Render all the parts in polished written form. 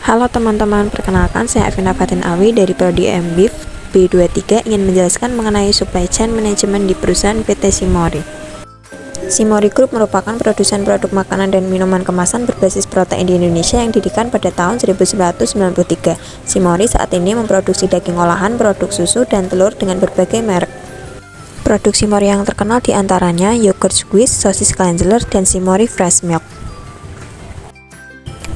Halo teman-teman, perkenalkan saya Evina Fatin Awi dari Prodi MBIF B23 ingin menjelaskan mengenai supply chain management di perusahaan PT Simori. Simori Group merupakan produsen produk makanan dan minuman kemasan berbasis protein di Indonesia yang didirikan pada tahun 1993. Simori saat ini memproduksi daging olahan, produk susu, dan telur dengan berbagai merek. Produk Simori yang terkenal diantaranya yogurt Swiss, sosis Klenzler, dan Simori Fresh Milk.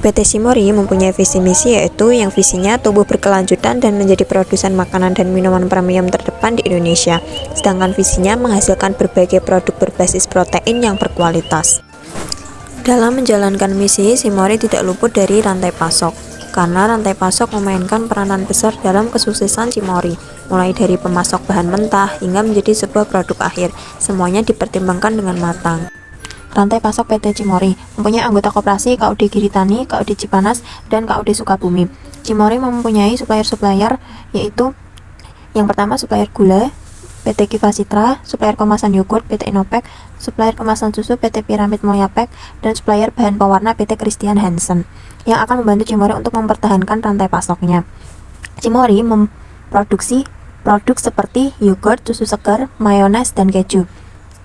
PT Simori mempunyai visi misi yaitu yang visinya tumbuh berkelanjutan dan menjadi produsen makanan dan minuman premium terdepan di Indonesia. Sedangkan visinya menghasilkan berbagai produk berbasis protein yang berkualitas. Dalam menjalankan misi, Simori tidak luput dari rantai pasok. Karena rantai pasok memainkan peranan besar dalam kesuksesan Simori, mulai dari pemasok bahan mentah hingga menjadi sebuah produk akhir, semuanya dipertimbangkan dengan matang. Rantai pasok PT Cimori mempunyai anggota koperasi KUD Giritani, KUD Cipanas, dan KUD Sukabumi. Cimori mempunyai supplier-supplier yaitu yang pertama supplier gula PT Kiva Citra, supplier kemasan yogurt PT Inopek, supplier kemasan susu PT Piramid Moyapek, dan supplier bahan pewarna PT Christian Hansen yang akan membantu Cimori untuk mempertahankan rantai pasoknya. Cimori memproduksi produk seperti yogurt, susu segar, mayones, dan keju.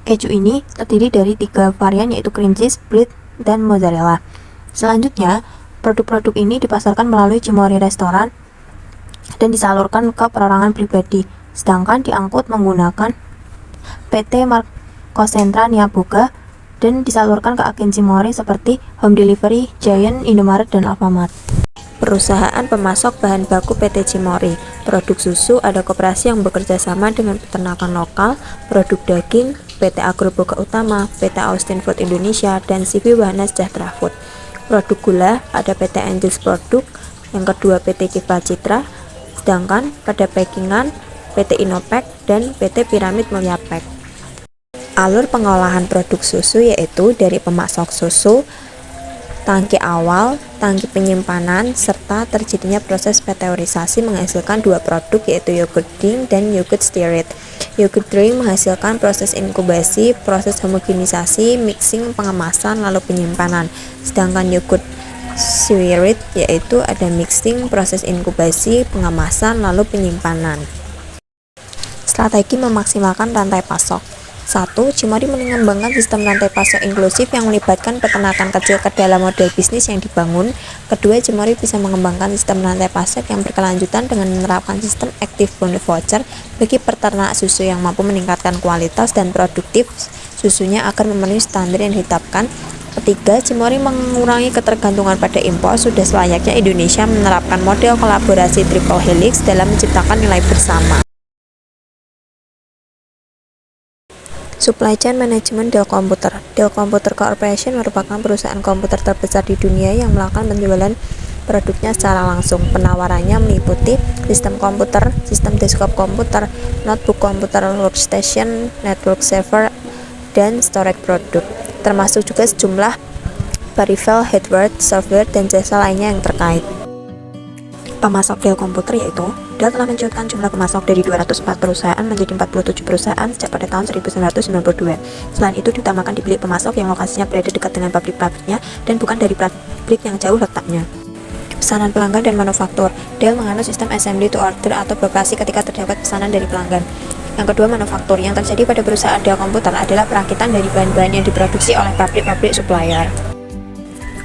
Keju ini terdiri dari 3 varian yaitu cream cheese, brie, dan mozzarella. Selanjutnya, produk-produk ini dipasarkan melalui Cimori Restoran dan disalurkan ke perorangan pribadi, sedangkan diangkut menggunakan PT Markosentra Niaboga dan disalurkan ke agen Cimori seperti Home Delivery, Giant, Indomaret, dan Alfamart. Perusahaan pemasok bahan baku PT Cimori. Produk susu ada koperasi yang bekerja sama dengan peternakan lokal, produk daging PT Agroboga Utama, PT Austin Food Indonesia, dan CV Wahana Sejahtera Food. Produk gula ada PT Angels Produk, yang kedua PT Kiva Citra, sedangkan pada packingan PT Inopek dan PT Piramid Moyapek. Alur pengolahan produk susu yaitu dari pemasok susu, tangki awal, tangki penyimpanan, serta terjadinya proses pasteurisasi menghasilkan 2 produk yaitu yogurt drink dan yogurt stearid. Yogurt drink menghasilkan proses inkubasi, proses homogenisasi, mixing, pengemasan, lalu penyimpanan. Sedangkan yogurt stearid yaitu ada mixing, proses inkubasi, pengemasan, lalu penyimpanan. Strategi memaksimalkan rantai pasok. 1. Cimori mengembangkan sistem rantai pasok inklusif yang melibatkan peternakan kecil ke dalam model bisnis yang dibangun. Kedua, Cimori bisa mengembangkan sistem rantai pasok yang berkelanjutan dengan menerapkan sistem active bonus voucher bagi peternak susu yang mampu meningkatkan kualitas dan produktif susunya agar memenuhi standar yang ditetapkan. Ketiga, Cimori mengurangi ketergantungan pada impor. Sudah selayaknya Indonesia menerapkan model kolaborasi triple helix dalam menciptakan nilai bersama. Supply Chain Management Dell Computer. Dell Computer Corporation merupakan perusahaan komputer terbesar di dunia yang melakukan penjualan produknya secara langsung. Penawarannya meliputi sistem komputer, sistem desktop komputer, notebook komputer, workstation, network server, dan storage produk, termasuk juga sejumlah peripheral, hardware, software, dan jasa lainnya yang terkait. Pemasok Dell Computer yaitu Dell telah menciptakan jumlah pemasok dari 204 perusahaan menjadi 47 perusahaan sejak pada tahun 1992. Selain itu diutamakan dibeli pemasok yang lokasinya berada dekat dengan pabrik-pabriknya dan bukan dari pabrik yang jauh letaknya. Pesanan pelanggan dan manufaktur. Dell menganut sistem assembly to order atau beroperasi ketika terdapat pesanan dari pelanggan. Yang kedua, manufaktur. Yang terjadi pada perusahaan Dell Computer adalah perakitan dari bahan-bahan yang diproduksi oleh pabrik-pabrik supplier.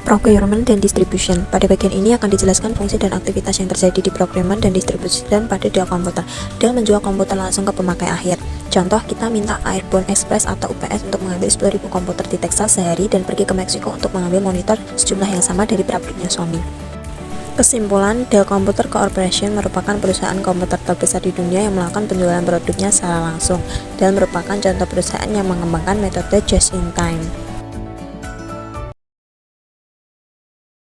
Procurement dan Distribution. Pada bagian ini akan dijelaskan fungsi dan aktivitas yang terjadi di procurement dan distribusi dan pada Dell Computer. Dell menjual komputer langsung ke pemakai akhir. Contoh, kita minta Airborne Express atau UPS untuk mengambil 10.000 komputer di Texas sehari dan pergi ke Meksiko untuk mengambil monitor sejumlah yang sama dari pabriknya Sony. Kesimpulan, Dell Computer Corporation merupakan perusahaan komputer terbesar di dunia yang melakukan penjualan produknya secara langsung. Dell merupakan contoh perusahaan yang mengembangkan metode just in time.